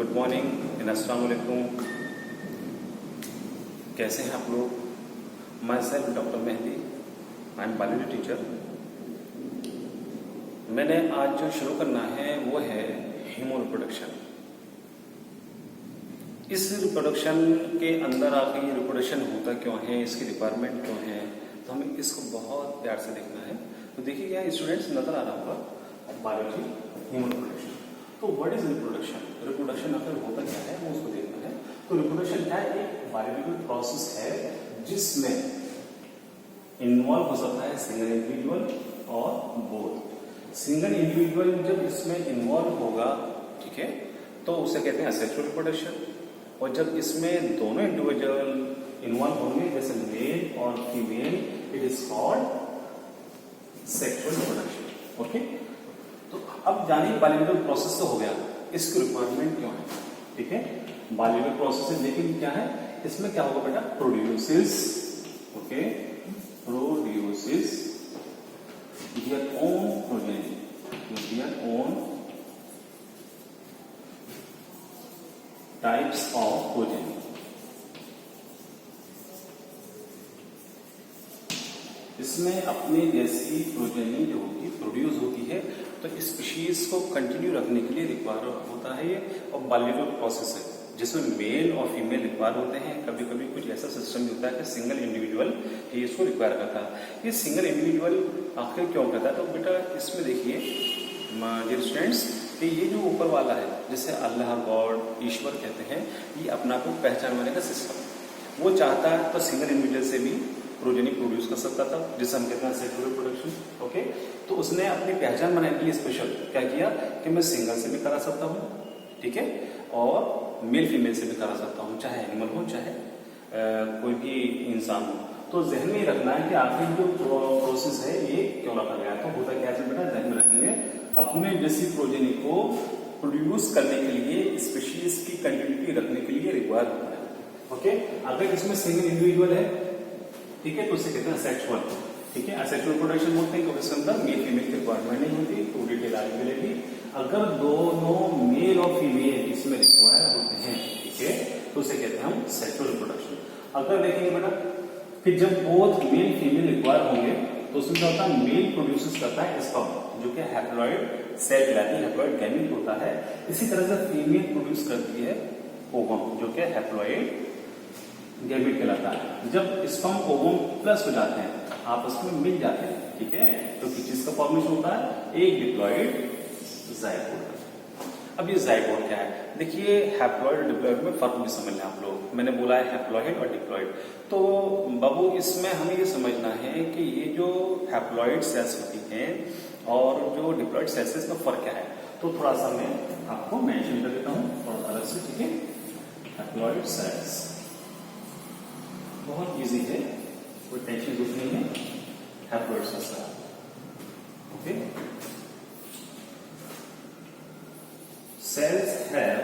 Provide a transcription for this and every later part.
Good morning and अस्सलाम वालेकुम। कैसे हैं आप लोग? Myself doctor Mehdi, I am biology teacher. मैंने आज जो शुरू करना है वो है ह्यूमन रिप्रोडक्शन। इस रिप्रोडक्शन के अंदर आके ये रिप्रोडक्शन होता क्यों है, इसकी रिक्वायरमेंट क्यों है, तो हमें इसको बहुत प्यार से देखना है। तो देखिए यहाँ स्टूडेंट्स नजर आ रहा होगा बायोलॉजी ह्यूमन रिप्रोडक्शन। तो व्हाट इज रिप्रोडक्शन? रिप्रोडक्शन आखिर होता क्या है वो उसको देखना है। तो रिप्रोडक्शन क्या है? एक बायोलॉजिकल प्रोसेस है जिसमें इन्वॉल्व हो सकता है सिंगल इंडिविजुअल और बोथ। सिंगल इंडिविजुअल जब इसमें इन्वॉल्व होगा, ठीक है, तो उसे कहते हैं असेक्सुअल रिप्रोडक्शन। और जब इसमें दोनों इंडिविजुअल इन्वॉल्व होंगे जैसे मेल और female, it is called sexual reproduction. Okay, तो अब जानिए बायोलॉजिकल प्रोसेस तो हो गया, इसकी रिक्वायरमेंट क्यों है? ठीक है, बायोलॉजिकल प्रोसेस है, लेकिन क्या है इसमें क्या होगा बेटा? Produces, okay, produces their own progeny, their own types of progeny। इसमें अपने जैसी प्रोजेनी जो होगी प्रोड्यूस होती है, तो स्पीशीज को कंटिन्यू रखने के लिए रिक्वायर होता है ये। और बायोलॉजिकल प्रोसेस है जिसमें मेल और फीमेल रिक्वायर होते हैं। कभी कभी कुछ ऐसा सिस्टम भी होता है कि सिंगल इंडिविजुअल ही इसको रिक्वायर करता है। ये सिंगल इंडिविजुअल आखिर क्यों करता है? तो बेटा इसमें देखिए डियर स्टूडेंट्स कि ये जो ऊपर वाला है जिसे अल्लाह, गॉड, ईश्वर कहते हैं, ये अपना को पहचानने का सिस्टम वो चाहता है तो सिंगल इंडिविजुअल से भी प्रोजेनी प्रोड्यूस कर सकता था, जिसे हम कहते हैं सेक्सुअल रिप्रोडक्शन। ओके, तो उसने अपनी पहचान बनाने के लिए स्पेशल क्या किया कि मैं सिंगल से भी करा सकता हूँ, ठीक है, और मेल फीमेल से भी करा सकता हूँ, चाहे एनिमल हो चाहे कोई भी इंसान हो। तो जहन में रखना है कि आखिर जो प्रोसेस है ये क्यों रखा गया। तो होता क्या है बेटा, जहन में रखेंगे अपने जैसी प्रोजेनी को प्रोड्यूस करने के लिए, स्पीशीज की कंटिन्यूटी रखने के लिए रिक्वायर होता है। ओके, अगर इसमें सिंगल इंडिविजुअल है, ठीक है, तो उसे कहते हैं सेक्सुअल। ठीक है, असेक्सुअल रिप्रोडक्शन बोलते हैं क्योंकि इसके अंदर मेल फीमेल की रिक्वायरमेंट नहीं होती। तो डिटेल आगे मिलेगी। अगर दोनों मेल और फीमेल इसमें रिक्वायर होते हैं, ठीक है, तो उसे कहते हैं हम सेक्सुअल रिप्रोडक्शन। अगर देखेंगे बेटा कि जब बोथ मेल फीमेल रिक्वायर होंगे तो उसमें क्या होता है, मेल प्रोड्यूस करता है स्पर्म जो कि हैप्लॉइड सेल कहलाती है, हैप्लॉइड गैमीट होता है। इसी तरह से फीमेल प्रोड्यूस करती है ओवम जो कि हैप्लॉइड गैमीट कहलाता है। जब स्पर्म ओवम प्लस हो जाते हैं, आपस में मिल जाते हैं, ठीक है, तो किस चीज का फॉर्मेशन होता है? एक डिप्लॉइड जाइगोट। अब ये जाइगोट क्या है? देखिए हैप्लॉइड और डिप्लॉइड में फर्क भी समझ लें आप लोग। मैंने बोला है हैप्लॉइड और डिप्लॉइड, तो बाबू इसमें हमें ये समझना है कि ये जो हैप्लॉइड सेल्स होती हैं और जो डिप्लॉइड सेल्स है, इसका फर्क क्या है। तो थोड़ा सा मैं आपको मेंशन कर देता हूँ थोड़ा अलग से, ठीक है। हैप्लॉइड सेल्स बहुत इजी है, कोई टेंशन कुछ नहीं है। हैप्लॉइड सेल्स का, okay, cells have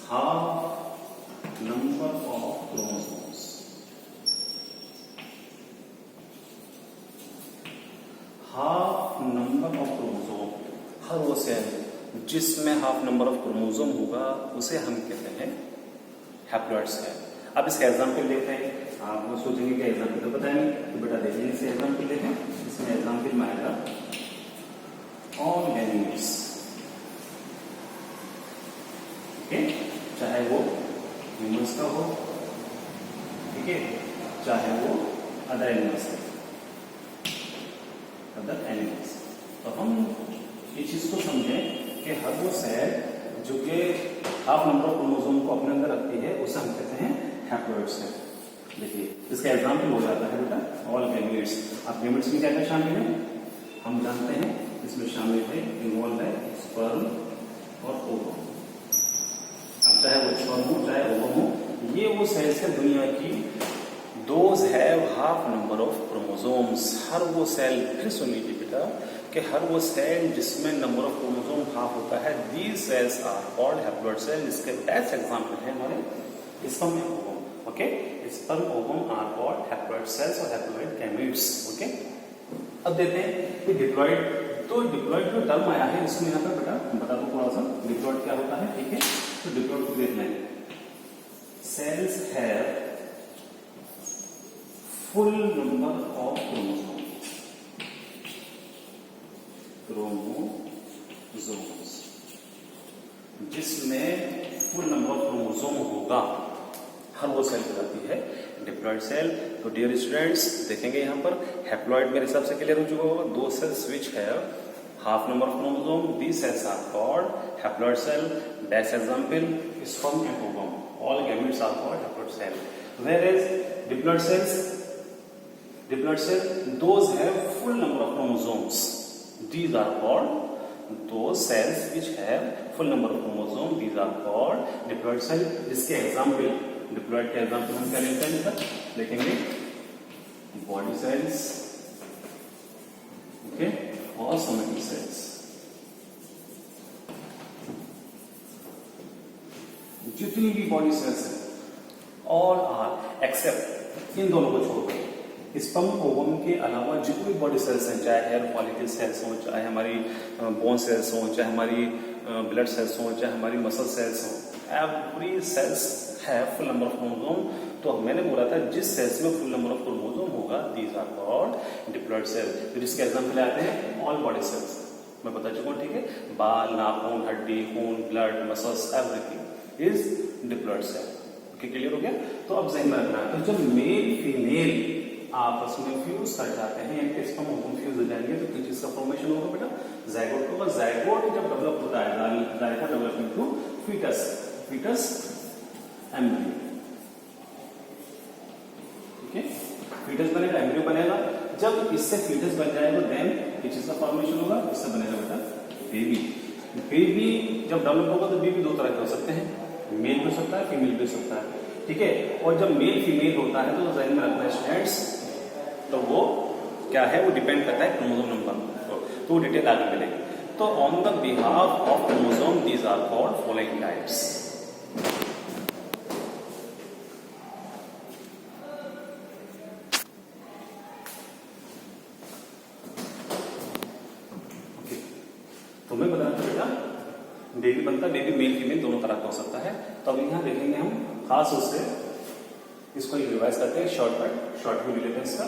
half number of chromosomes। Half number of chromosome, हर वो सेल जिसमें हाफ नंबर ऑफ क्रोमोसोम होगा उसे हम कहते हैं हैप्लॉइड सेल। अब इसका एग्जाम्पल लेते हैं। आप लोग सोचेंगे कि एग्जाम्पल तो पता नहीं, तो बेटा देखिए इसे एग्जाम्पल लेते हैं। इसमें एग्जाम्पल में आएगा ऑल गैमीट्स, ठीक है, चाहे वो ह्यूमंस का हो, ठीक है, चाहे वो अदर एनिमल्स का, अदर एनिमल्स। तो हम इस चीज को समझें कि हर वो सेल जो कि हाफ नंबर ऑफ क्रोमोसोम को अपने अंदर रखती है उसे हम कहते हैं हैप्लॉइड सेल। देखिए इसका एग्जाम्पल हो जाता है बेटा ऑल गैमीट्स। अब गैमीट्स में क्या क्या शामिल है हम जानते हैं, इसमें शामिल है, इन्वॉल्व है स्पर्म और ओवम। अब चाहे वो स्पर्म हो चाहे ओवम हो, ये वो सेल्स है दुनिया की those have half number of chromosomes. हर वो सेल, फिर सुन लीजिए बेटा कि हर वो सेल जिसमें नंबर ऑफ क्रोमोसोम हाफ होता है, these cells are called haploid cell. इसके बेस्ट एग्जांपल है हमारे स्पर्म और ovum. Okay, sperm ovum are called haploid cells और हैप्लॉइड गैमीट्स। ओके, अब देखते हैं कि डिप्लॉइड तो डिप्लॉइड जो टर्म आया है इसमें यहाँ पर बेटा बता दो थोड़ा सा डिप्लॉइड क्या होता है, ठीक है। तो डिप्लॉइड को देखना है, sales have full number of chromosomes, जिसमें फुल नंबर ऑफ क्रोमोसोम होगा हर वो सेल कहलाती है डिप्लॉइड सेल। तो डियर स्टूडेंट्स देखेंगे यहाँ पर हैप्लॉइड मेरे हिसाब से क्लियर हो चुका होगा, दो cells which have half number of chromosome, these cells are called haploid cell. Best example is sperm and ovum, all gametes are called haploid cell, whereas diploid cells those have full number of chromosomes, these are called those cells which have full number of chromosomes, these are called diploid cell। जिसके example diploid के example हम क्या लेते हैं sir, देखेंगे body cells, okay, और somatic cells. जितनी भी बॉडी सेल्स हैं ऑल आर एक्सेप्ट इन दोनों को छोड़कर स्पर्म ओवम के अलावा जितनी बॉडी सेल्स हैं, चाहे हेयर फॉलिकल सेल्स हो, चाहे हमारी बोन सेल्स हो, चाहे हमारी ब्लड सेल्स हो, चाहे हमारी मसल सेल्स हो, every cells have full number of chromosome. तो मैंने बोला था जिस सेल्स में फुल नंबर ऑफ क्रोमोसोम होगा these are called diploid cell. फिर इसके एग्जांपल आते हैं ऑल बॉडी सेल्स, मैं बता चुका हूँ, ठीक है, बाल, नाखून, हड्डी, खून, blood, muscles, everything is diploid cell. Okay, clear हो गया। तो अब ध्यान में रखना है, तो जब मेल फीमेल आपस में फ्यूज कर जाते हैं यानी कि स्पर्म ओवम फ्यूज हो जाएंगे तो किस चीज का फॉर्मेशन होगा बेटा, जाइगोट होगा। जाइगोट जब डेवलप होता है zygote develop into foetus embryo, ठीक है, फीटस बनेगा, एम्ब्रियो बनेगा। जब इससे फीटस बन जाएगा देन किस चीज का फॉर्मेशन होगा, इससे बनेगा बेटा बेबी। बेबी जब डेवलप होगा तो बेबी दो तरह के हो सकते हैं, मेल भी हो सकता है, फीमेल भी हो सकता है, ठीक है। और जब मेल फीमेल होता है तो ध्यान में रखना है स्टूडेंट्स, तो वो क्या है, वो डिपेंड करता है क्रोमोसोम नंबर, तो वो डिटेल आगे मिलेगी। तो on the behalf of chromosome these are called following types. तो मैं बता रहा था बेटा बेबी बनता, बेबी मेल फीमेल दोनों तरह का हो सकता है। तो अब यहाँ देखेंगे हम खास उससे इसको रिवाइज करते हैं, शॉर्ट व्यू लेते हैं इसका।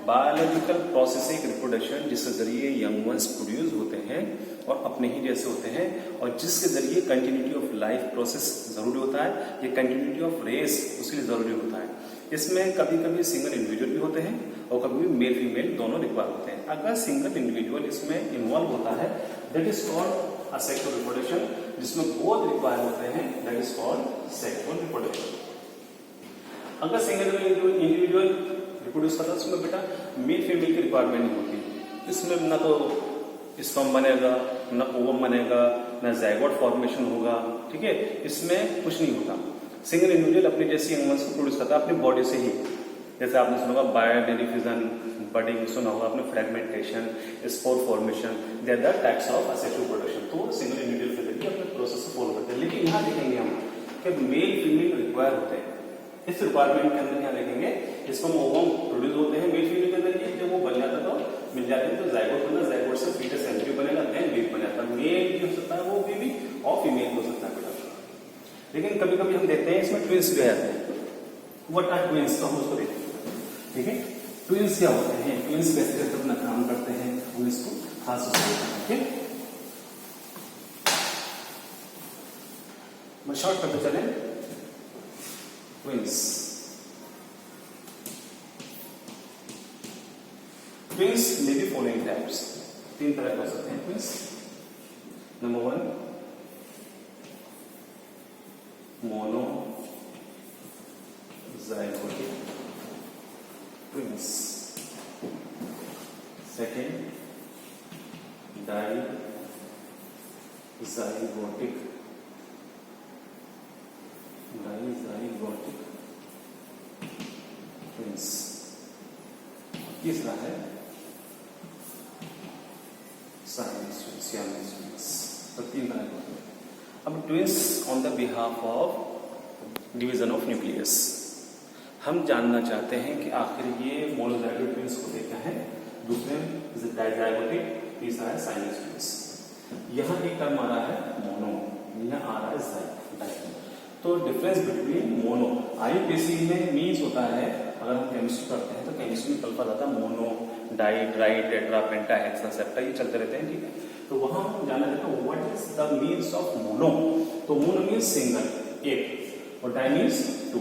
बायोलॉजिकल प्रोसेसिंग रिप्रोडक्शन, जिसके जरिए यंग वंस प्रोड्यूस होते हैं और अपने ही जैसे होते हैं, और जिसके जरिए कंटिन्यूटी ऑफ लाइफ प्रोसेस जरूरी होता है, ये कंटिन्यूटी ऑफ रेस उसके लिए जरूरी होता है। इसमें कभी कभी सिंगल इंडिविजुअल भी होते हैं और कभी भी मेल फीमेल दोनों रिक्वायर होते हैं। अगर सिंगल इंडिविजुअल इसमें इन्वॉल्व होता है that is called asexual reproduction, जिसमें बोथ रिक्वायर होते हैं that is called sexual reproduction. अगर सिंगल इंडिविजुअल रिप्रोड्यूस करता है उसमें बेटा मेल फीमेल की रिक्वायरमेंट नहीं होती, इसमें ना तो स्पर्म बनेगा, ना ओवम बनेगा, ना जाइगोट फॉर्मेशन होगा, ठीक है, इसमें कुछ नहीं होता। सिंगल इंडिविजुअल अपनी जैसी यंग वंस को प्रोड्यूस करता है अपनी बॉडी से ही, जैसे आपने सुना होगा बायोडेरी फ्यूजन, बडिंग सुना होगा आपने, fragmentation, spore formation, they are the types of asexual reproduction. तो सिंगल इंडिविजुअल के जरिए अपने प्रोसेस को फॉलो करते हैं। लेकिन यहाँ देखेंगे हम कि मेल फीमेल रिक्वायर होते हैं। इस रिक्वायरमेंट के अंदर यहाँ देखेंगे स्पर्म ओवम प्रोड्यूस होते हैं मेल फीमेल के जरिए, जब वो बन जाता तो मिल जाते हैं तो जाइगोट बना, जाइगोट से फीटस एम्ब्रियो बनेगा, देन बेबी बन जाता है। मेल भी हो सकता है वो बेबी और फीमेल हो सकता है बेटा। लेकिन कभी कभी हम देखते हैं इसमें ट्विंस भी आते हैं। व्हाट आर ट्विंस, तो हम उसको देखते हैं, ठीक है। ट्विंस क्या होते हैं, ट्विंस कैसे कैसे अपना काम करते हैं, हम इसको खास उसको, ठीक है। मैं शॉर्ट करते चले। ट्विंस, ट्विंस में भी फॉलोइंग टाइप्स, तीन तरह के हो सकते हैं twins. Number 1 mono zygotic twins, second dizygotic twins, तीसरा है siamese twins। तो तीन तरह के होते हैं। अब twins on the behalf of division of nucleus, हम जानना चाहते हैं कि आखिर ये मोनोजाइगोट ट्विंस होते क्या हैं। दूसरे में डायजाइगोटिक, तीसरा है साइनोसिस। यहाँ एक टर्म आ रहा है मोनो, यहाँ आ रहा है डाई। तो डिफरेंस बिटवीन मोनो आईयूपीएसी में मीन्स होता है, अगर हम केमिस्ट्री पढ़ते हैं तो केमिस्ट्री में कल पता था मोनो, डाई, ट्राई, टेट्रा, पेंटा, हेक्सा, सेप्टा, ये चलते रहते हैं, ठीक है। तो वहां हम जानना चाहते हैं what is the means of mono. तो मोनो मीन्स सिंगल, एक, और डाई मीन्स टू।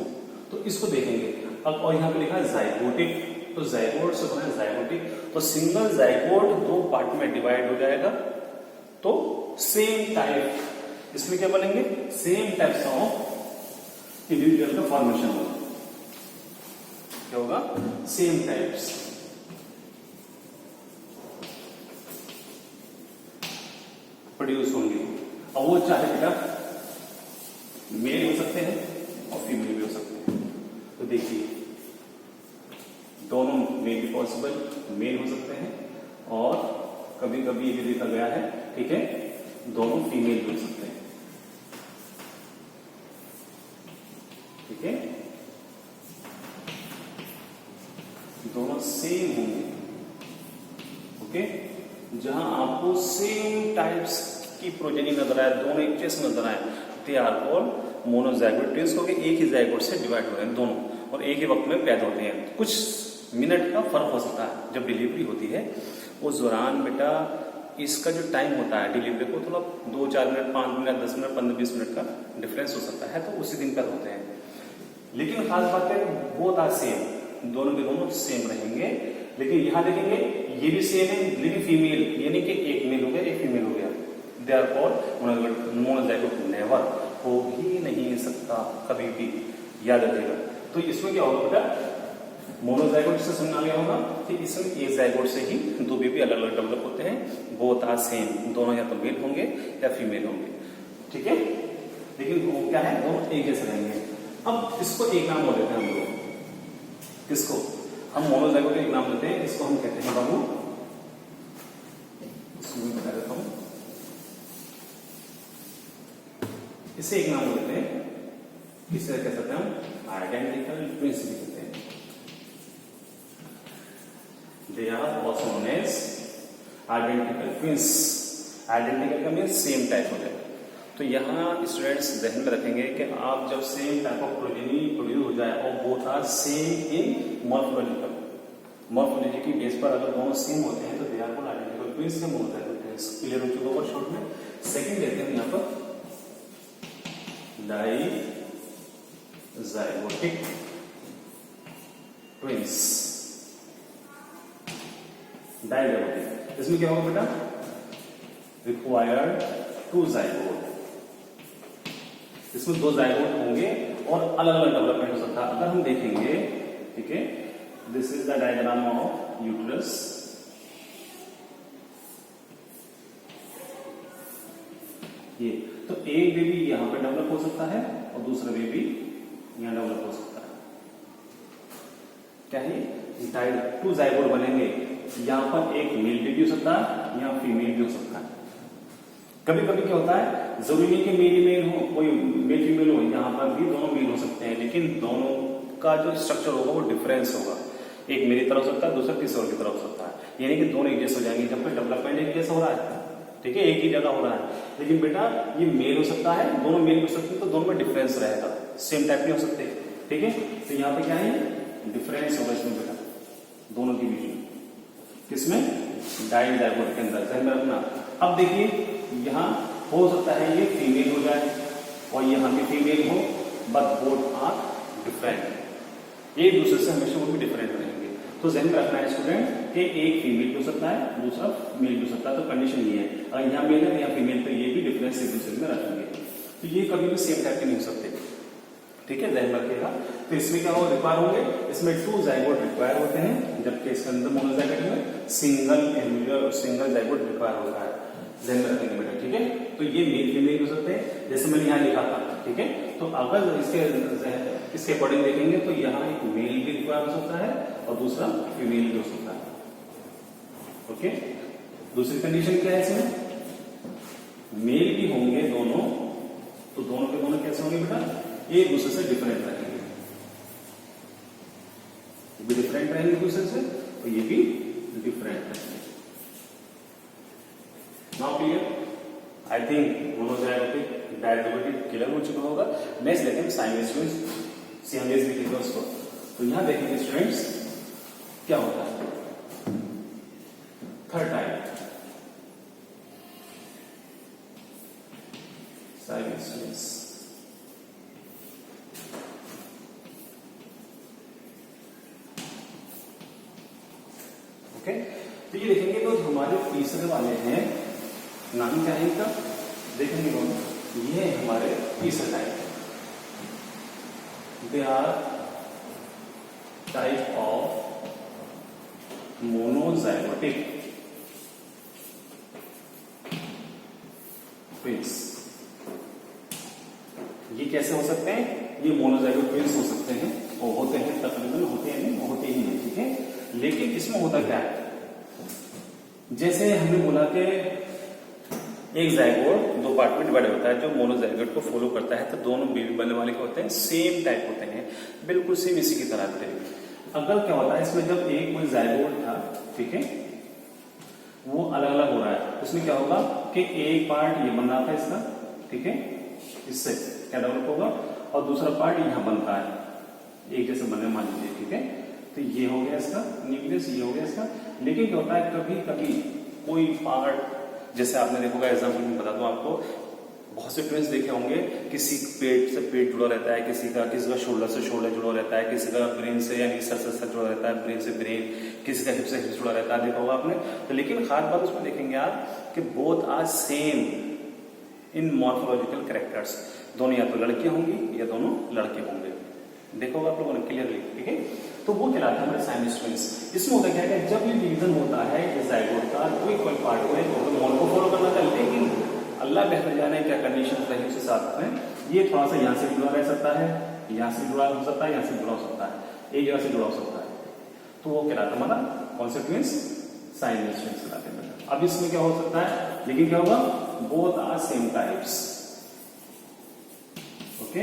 तो इसको देखेंगे अब। और यहाँ पे लिखा है जाइगोटिक, तो जाइगोट से बना है जाइगोटिक। तो सिंगल जाइगोट दो पार्ट में डिवाइड हो जाएगा, तो सेम टाइप, इसमें क्या बनेंगे, सेम टाइप्स ऑफ इंडिविजुअल का फॉर्मेशन होगा। क्या होगा, सेम टाइप्स प्रोड्यूस होंगे। और वो चाहे बेटा मेल हो सकते हैं और फीमेल भी हो सकते हैं। तो देखिए दोनों में भी पॉसिबल, मेल हो सकते हैं और कभी कभी ये भी देखा गया है, ठीक है, दोनों फीमेल भी हो सकते हैं, ठीक है, दोनों सेम होंगे। ओके, जहां आपको सेम टाइप्स की प्रोजेनी नजर आए, दोनों एक जैसे नजर आए, दे आर कॉल्ड मोनोजाइगोट ट्विंस, क्योंकि एक ही जाइगोट से डिवाइड हो रहे हैं दोनों और एक ही वक्त में पैदा होते हैं। कुछ मिनट का फर्क हो सकता है जब डिलीवरी होती है, उस दौरान बेटा इसका जो टाइम होता है डिलीवरी को, थोड़ा 2-4 मिनट, 5 मिनट, 10 मिनट, 15-20 मिनट का डिफरेंस हो सकता है, तो उसी दिन पैदा होते हैं। लेकिन खास बात है बोथ आर सेम, दोनों के दोनों सेम रहेंगे। लेकिन यहां देखेंगे ये भी सेम है, लेकिन फीमेल, यानी कि एक मेल हो गया एक फीमेल हो गया, दे आर कॉल्ड मोनोजाइगोट। नेवर, हो ही नहीं सकता कभी भी, याद रखिएगा। तो इसमें क्या होगा बेटा, मोनोजाइगोट से समझ आ गया होगा कि इसमें एक जाइगोट से ही दो बेबी अलग अलग डेवलप होते हैं, बोथ आर सेम, दोनों या तो मेल होंगे या फीमेल होंगे, ठीक है। लेकिन वो क्या है, दोनों एक जैसे रहेंगे। अब इसको एक नाम और देते हैं हम लोग, किसको, हम मोनोजाइगोट एक नाम देते हैं, इसको हम कहते हैं बाबू, इसको मैं बता देता हूं, इसे एक नाम देते हैं, इसे कह सकते हैं हम आइडेंटिकल ट्विंस भी कहते हैं। They are also known as identical twins. Identical का मीन्स सेम टाइप हो जाएगा। तो यहाँ स्टूडेंट्स ध्यान में रखेंगे कि आप जब same type of progeny produce हो जाए और both are same in morphological, morphology की बेस पर अगर दोनों सेम होते हैं तो they are called identical twins या मोनोजाइगोट ट्विंस। क्लियर हो चुका होगा शॉर्ट में। सेकंड लेते हैं यहाँ पर डाइजाइगोटिक ट्विंस। डाइजाइगोटिक, इसमें क्या होगा बेटा, रिक्वायर्ड 2 जाइगोट, इसमें 2 जाइगोट होंगे और अलग अलग डेवलपमेंट हो सकता है। अगर हम देखेंगे, ठीक है, this is the diagram of uterus, ये तो एक बेबी यहां पे डेवलप हो सकता है और दूसरा बेबी यहां डेवलप हो सकता है। क्या है, 2 जाइगोट बनेंगे, यहां पर एक मेल बेबी हो सकता है, यहां फीमेल भी हो सकता है। कभी कभी क्या होता है, जरूरी नहीं कि मेल मेल हो, कोई मेल फीमेल हो, यहां पर भी दोनों मेल हो सकते हैं, लेकिन दोनों का जो स्ट्रक्चर होगा वो डिफरेंस होगा, एक मेरी तरफ हो सकता है, दूसरा तीसरे की तरफ हो सकता है, यानी कि दोनों एक जैसे हो जाएंगे जब डेवलपमेंट एक जैसा हो रहा है, ठीक है, एक ही जगह हो रहा है। लेकिन बेटा ये मेल हो सकता है, दोनों मेल हो सकते हैं, तो दोनों में डिफरेंस रहेगा, सेम टाइप नहीं हो सकते, ठीक है। तो यहाँ पे क्या है, डिफरेंस होगा इसमें बेटा, दोनों के बीच में, किसमें, डाइजाइगोट के अंदर, ध्यान में रखना। अब देखिए यहाँ हो सकता है ये फीमेल हो जाए और यहाँ भी फीमेल हो, बट बोथ आर डिफरेंट, एक दूसरे से हमेशा वो भी डिफरेंट रहेंगे। तो ध्यान में रखना है स्टूडेंट कि एक फीमेल भी हो सकता है, दूसरा मेल भी हो सकता है। तो कंडीशन ये है, अगर यहाँ मेल है यहाँ फीमेल, तो ये भी डिफरेंस एक दूसरे में रखेंगे, तो ये कभी भी सेम टाइप के नहीं हो सकते, ठीक है, ध्यान में रखिएगा। तो इसमें क्या हो, रिक्वायर होंगे, इसमें 2 जाइगोट रिक्वायर होते हैं, जबकि इसके अंदर मोनोजाइगोट में सिंगल जाइगोट रिक्वायर होता है, ध्यान में रखेंगे बेटा, ठीक है। तो ये मेल फीमेल हो सकते हैं, जैसे मैंने यहाँ लिखा था, ठीक है। तो अगर इसके अकॉर्डिंग देखेंगे तो यहाँ एक मेल भी रिक्वायर हो सकता है और दूसरा फीमेल भी हो सकता है, ओके। दूसरी कंडीशन क्या है इसमें, मेल भी होंगे दोनों, तो दोनों के दोनों कैसे होंगे बेटा, एक दूसरे से डिफरेंट रहेंगे, भी डिफरेंट रहेंगे दूसरे से, तो ये भी different. Now clear? I think monozygotic dizygotic clear हो चुका होगा। नेक्स्ट देखेंगे साइमस ट्विंस, सियामीज भी लिखा उसको। तो यहां देखेंगे स्टूडेंट्स क्या होता है। Third type Siamese twins. Okay, तो ये देखेंगे तो हमारे तीसरे वाले हैं, नाम क्या है इनका देखेंगे दोनों। ये हमारे तीसरे type, they are type of monozygotic twins. ये कैसे हो सकते हैं? ये मोनोजाइगोट ट्विंस हो सकते हैं, और होते हैं तकरीबन, होते हैं नहीं, होते ही नहीं, ठीक है। लेकिन इसमें होता क्या है, जैसे हमने बोला कि एक जाइगोट दो पार्ट में डिवाइड होता है जो मोनोजाइगोट को फॉलो करता है, तो दोनों बेबी बनने वाले क्या होते हैं, सेम टाइप होते हैं, बिल्कुल सेम इसी की तरह होते हैं। अगर क्या होता है इसमें, जब एक कोई जाइगोट था, ठीक है, वो अलग अलग हो रहा है, उसमें क्या होगा कि एक पार्ट ये बन रहा था इसका, ठीक है, इससे क्या डेवलप होगा, और दूसरा पार्ट यहां बनता है, एक जैसे बनने मान लीजिए, ठीक है। तो ये हो गया इसका न्यूक्लियस, ये हो गया इसका। लेकिन क्या होता है, कभी कभी कोई पार्ट, जैसे आपने देखोगा, एग्जाम्पल में बता दूं आपको, बहुत से ट्विंस देखे होंगे, किसी पेट से पेट जुड़ा रहता है, किसी का शोल्डर से शोल्डर जुड़ा रहता है, किसी का ब्रेन से यानी सर से सर जुड़ा रहता है, ब्रेन से ब्रेन, किसी का हिप से हिप जुड़ा रहता है, देखा होगा आपने। तो लेकिन खास बात उसमें देखेंगे आप कि both are same in morphological characters. दोनों या तो लड़के होंगी या दोनों लड़के होंगे, देखो आप लोगों ने क्लियरली, ठीक है। तो वो कहलाता है हमारे साइमस ट्विंस। इसमें होता क्या है, जब ये डिवीजन होता है इस जाइगोट का, कोई पार्ट को मोल को फॉलो करना था, लेकिन अल्लाह बेहतर जाने क्या कंडीशन रही उसके साथ में, ये थोड़ा सा यहाँ से जुड़ा रह सकता है, यहाँ से जुड़ा हो सकता है, यहाँ से जुड़ा हो सकता है, एक जगह से जुड़ा हो सकता है, तो वो कहलाता है हमारा कौन सा ट्विंस, साइमस ट्विंस कहलाते हैं। अब इसमें क्या हो सकता है, लेकिन क्या होगा, both are same types. Okay,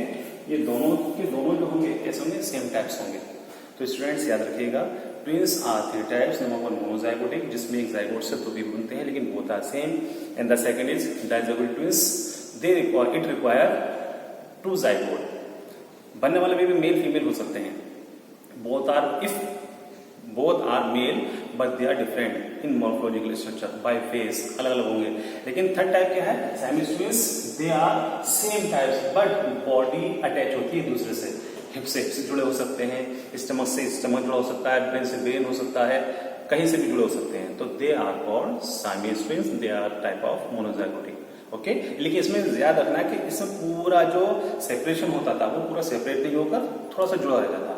ये दोनों के दोनों जो होंगे कैसे होंगे, सेम टाइप्स होंगे। तो स्टूडेंट्स याद रखिएगा, twins are three types. Number one monozygotic, जिसमें एक जाइगोट से दो बेबी बनते हैं, लेकिन both are same. And the second is dizygotic twins, they require two zygote. बनने वाले बेबी मेल फीमेल हो सकते हैं, both are male but they are different in morphological structure by face, अलग अलग होंगे। लेकिन थर्ड टाइप क्या है, siamese twins, they are same types but body attach होती है दूसरे से, हिप से जुड़े हो सकते हैं, स्टमक से स्टमक जुड़ा हो सकता है, ब्रेन से ब्रेन हो सकता है, कहीं से भी जुड़े हो सकते हैं। तो they are called siamese twins, they are type of monozygotic. Okay, लेकिन इसमें याद रखना है कि इसमें पूरा जो सेपरेशन होता था वो पूरा सेपरेट नहीं होकर थोड़ा सा जुड़ा रहता था।